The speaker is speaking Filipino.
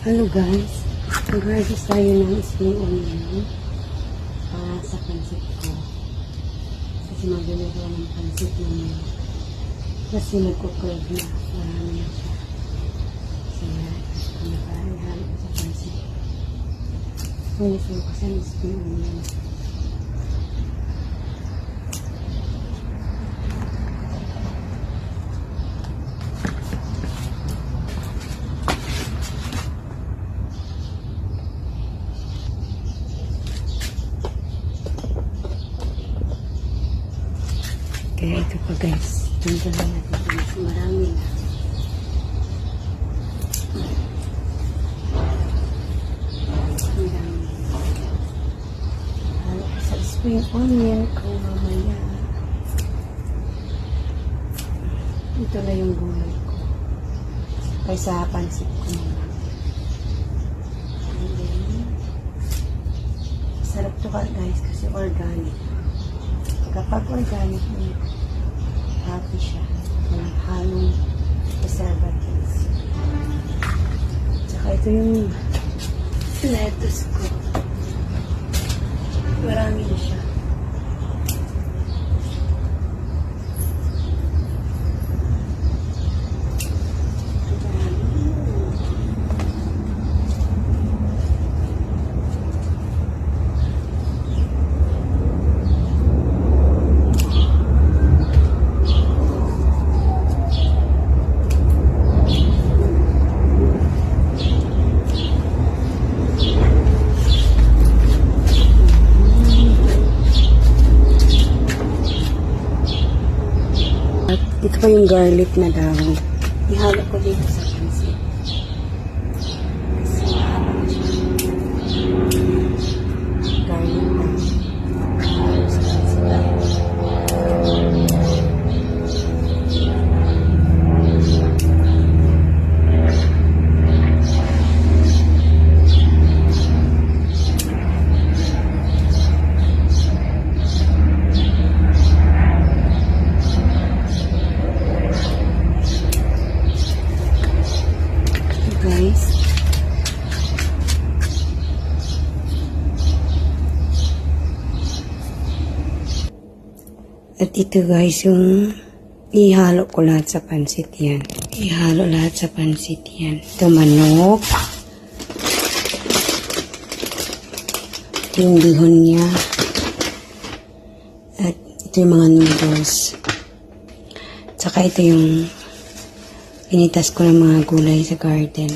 Hello guys, mag-harvest tayo ng spring onion para sa pansit ko. Kasi magluluto ng pansit naman. Kasi nagkukurve na, marami na siya. Kaya kumakain ko sa pansit. Gusto ko kasi ng spring onion. Kaya ito pa guys, punta na natin kasi marami na. Ang dami. Sa spring onion ko mamaya. Ito na yung gulay ko. Kaya sa pansit ko naman. And then, sarap to guys kasi organic. Kapag organic mo, happy siya. Walang halong preservatives. Tsaka ito yung lettuce ko. Marami na siya. Ito pa yung garlic na dahon. Ihalo ko dito sa pansit. Kasi mahalo na siya. Garlic na. Ihalo sa pansit. Guys, at ito guys yung ihalo ko lahat sa pansit yan. Ihalo lahat sa pansit yan. Ito manok, ito yung bihon niya, at ito yung mga noodles, tsaka ito yung pinitas ko ng mga gulay sa garden.